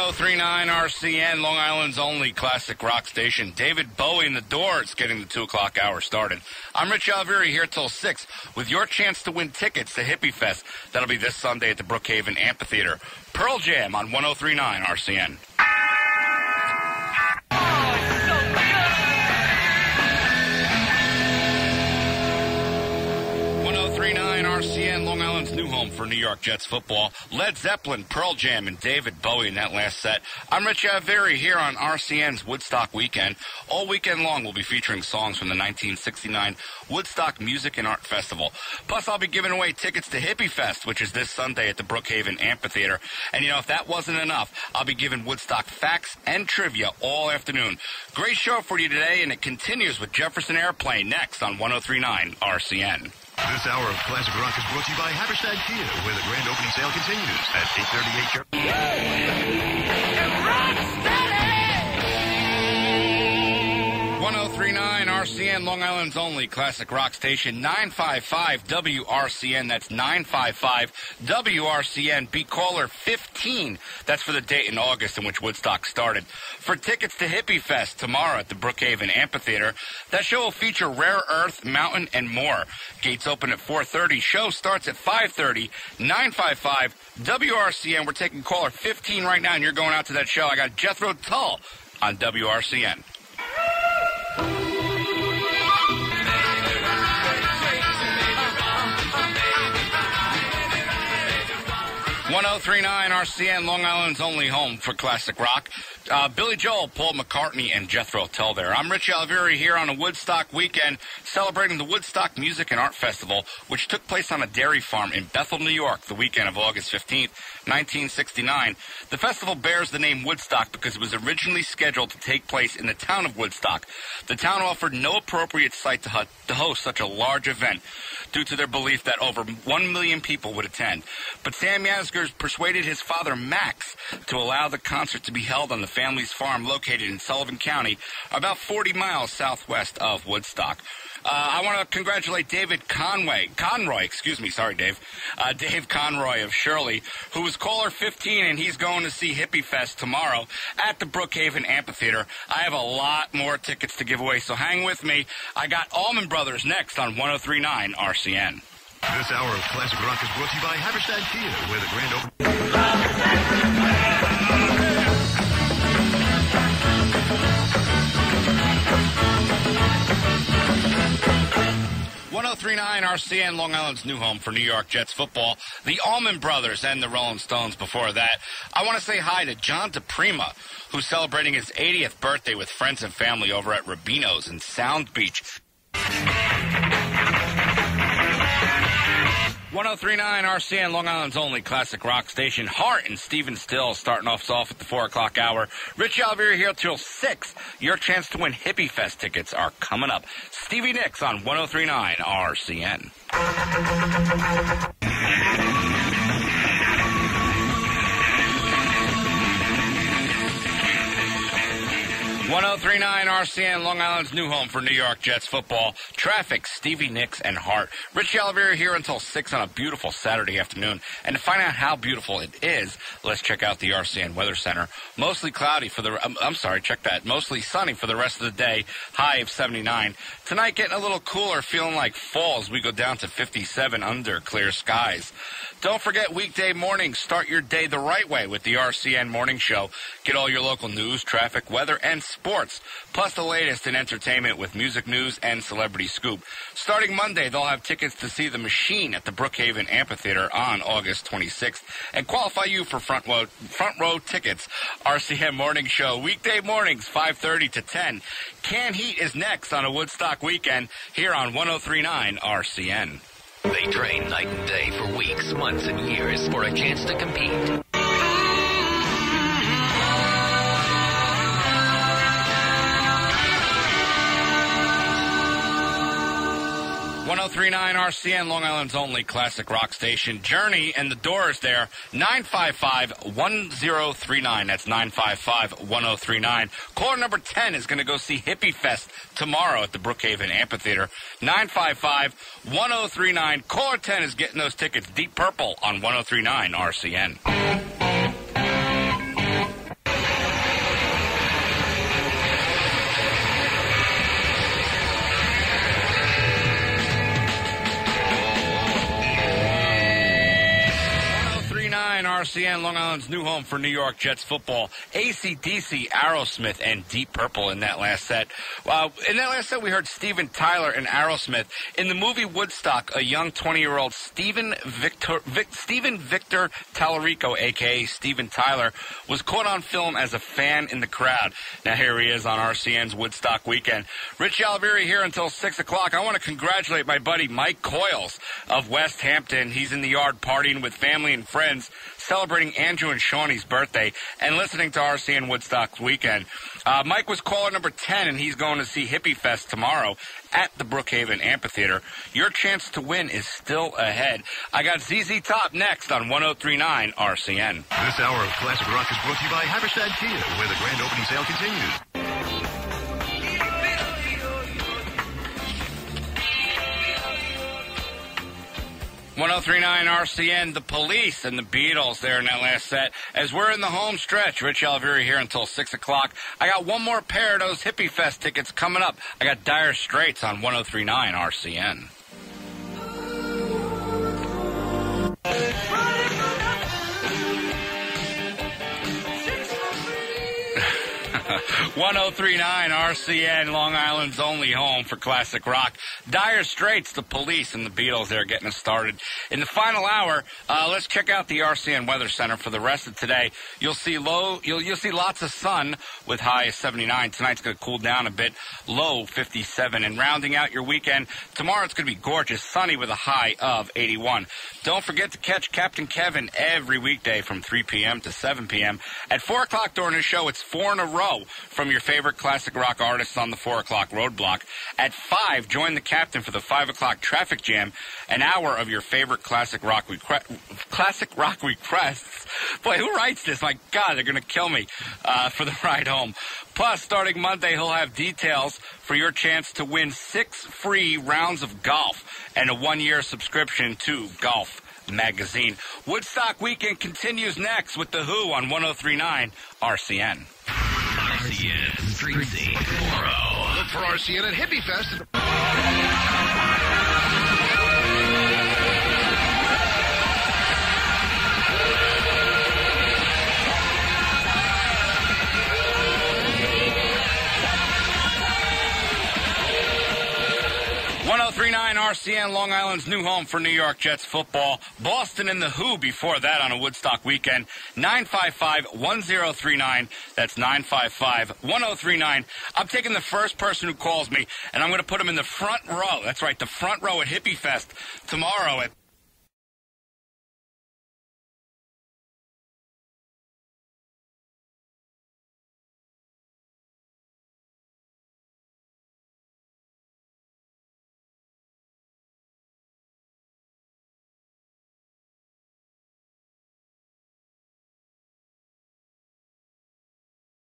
1039 RCN, Long Island's only classic rock station. David Bowie and the Doors getting the 2 o'clock hour started. I'm Ritchie Olivieri here till 6 with your chance to win tickets to Hippie Fest. That'll be this Sunday at the Brookhaven Amphitheater. Pearl Jam on 1039 RCN. 1039 RCN, Long Island's new home for New York Jets football. Led Zeppelin, Pearl Jam, and David Bowie in that last set. I'm Ritchie Olivieri here on RCN's Woodstock Weekend. All weekend long, we'll be featuring songs from the 1969 Woodstock Music and Art Festival. Plus, I'll be giving away tickets to Hippie Fest, which is this Sunday at the Brookhaven Amphitheater. And, you know, if that wasn't enough, I'll be giving Woodstock facts and trivia all afternoon. Great show for you today, and it continues with Jefferson Airplane next on 1039 RCN. This hour of Classic Rock is brought to you by Haverstad Kia, where the grand opening sale continues at 838. 1039 RCN, Long Island's only classic rock station, 955 WRCN. That's 955 WRCN. Be caller 15. That's for the date in August in which Woodstock started. For tickets to Hippie Fest tomorrow at the Brookhaven Amphitheater, that show will feature Rare Earth, Mountain, and more. Gates open at 4:30. Show starts at 5:30. 955 WRCN. We're taking caller 15 right now, and you're going out to that show. I got Jethro Tull on WRCN. 1039 RCN, Long Island's only home for classic rock. Billy Joel, Paul McCartney, and Jethro Tull there. I'm Ritchie Olivieri here on a Woodstock weekend celebrating the Woodstock Music and Art Festival, which took place on a dairy farm in Bethel, New York, the weekend of August 15th, 1969. The festival bears the name Woodstock because it was originally scheduled to take place in the town of Woodstock. The town offered no appropriate site to host such a large event due to their belief that over 1 million people would attend. But Sam Yasgur persuaded his father, Max, to allow the concert to be held on the family's farm located in Sullivan County, about 40 miles southwest of Woodstock. I want to congratulate Dave Conroy of Shirley, who was caller 15, and he's going to see Hippie Fest tomorrow at the Brookhaven Amphitheater. I have a lot more tickets to give away, so hang with me. I got Allman Brothers next on 1039 RCN. This hour of Classic Rock is brought to you by Haverstad Kia, where the grand opening... 1039 RCN, Long Island's new home for New York Jets football. The Allman Brothers and the Rolling Stones before that. I want to say hi to John DePrima, who's celebrating his 80th birthday with friends and family over at Rubino's in Sound Beach. 1039 RCN, Long Island's only classic rock station. Hart and Stephen Still starting us off at the 4 o'clock hour. Ritchie Olivieri here till 6. Your chance to win Hippie Fest tickets are coming up. Stevie Nicks on 1039 RCN. 1039 RCN, Long Island's new home for New York Jets football. Traffic, Stevie Nicks, and Hart. Ritchie Olivieri here until 6 on a beautiful Saturday afternoon. And to find out how beautiful it is, let's check out the RCN Weather Center. Mostly cloudy for the... Mostly sunny for the rest of the day. High of 79. Tonight getting a little cooler, feeling like fall as we go down to 57 under clear skies. Don't forget, weekday mornings, start your day the right way with the RCN Morning Show. Get all your local news, traffic, weather, and sports, plus the latest in entertainment with music news and celebrity scoop. Starting Monday, they'll have tickets to see The Machine at the Brookhaven Amphitheater on August 26th and qualify you for front row tickets. RCN Morning Show, weekday mornings, 5:30 to 10. Can Heat is next on a Woodstock weekend here on 1039 RCN. They train night and day for weeks, months, and years for a chance to compete. 1039 RCN, Long Island's only classic rock station. Journey and the Doors there, 955-1039. That's 955-1039. Caller number 10 is going to go see Hippie Fest tomorrow at the Brookhaven Amphitheater. 955-1039. Caller 10 is getting those tickets. Deep Purple on 1039 RCN. RCN, Long Island's new home for New York Jets football. AC/DC, Aerosmith, and Deep Purple in that last set. In that last set, we heard Steven Tyler and Aerosmith. In the movie Woodstock, a young 20-year-old Steven Victor Tallarico, a.k.a. Steven Tyler, was caught on film as a fan in the crowd. Now here he is on RCN's Woodstock weekend. Ritchie Olivieri here until 6 o'clock. I want to congratulate my buddy Mike Coyles of West Hampton. He's in the yard partying with family and friends, celebrating Andrew and Shawnee's birthday, and listening to RCN Woodstock weekend. Mike was caller number 10, and he's going to see Hippie Fest tomorrow at the Brookhaven Amphitheater. Your chance to win is still ahead. I got ZZ Top next on 103.9 RCN. This hour of Classic Rock is brought to you by Haberstad Kia, where the grand opening sale continues. 103.9 RCN, the Police and the Beatles there in that last set. As we're in the home stretch, Ritchie Olivieri here until 6 o'clock. I got one more pair of those Hippie Fest tickets coming up. I got Dire Straits on 103.9 RCN. 103.9 RCN, Long Island's only home for classic rock. Dire Straits, the Police, and the Beatles there getting us started. In the final hour, let's check out the RCN Weather Center for the rest of today. You'll see you'll see lots of sun with high of 79. Tonight's going to cool down a bit, low 57. And rounding out your weekend, tomorrow it's going to be gorgeous, sunny with a high of 81. Don't forget to catch Captain Kevin every weekday from 3 p.m. to 7 p.m. At 4 o'clock during his show, it's 4 in a row from your favorite classic rock artists on the 4 o'clock roadblock. At 5, join the captain for the 5 o'clock traffic jam, an hour of your favorite classic rock requests. Boy, who writes this? My God, they're going to kill me for the ride home. Plus, starting Monday, he'll have details for your chance to win 6 free rounds of golf and a 1-year subscription to Golf Magazine. Woodstock weekend continues next with The Who on 103.9 RCN. RCN Street Scene tomorrow. Look for RCN at Hippie Fest. 103.9 RCN, Long Island's new home for New York Jets football. Boston and the Who before that on a Woodstock weekend. 955-1039. That's 955-1039. I'm taking the first person who calls me, and I'm going to put him in the front row. That's right, the front row at Hippie Fest tomorrow at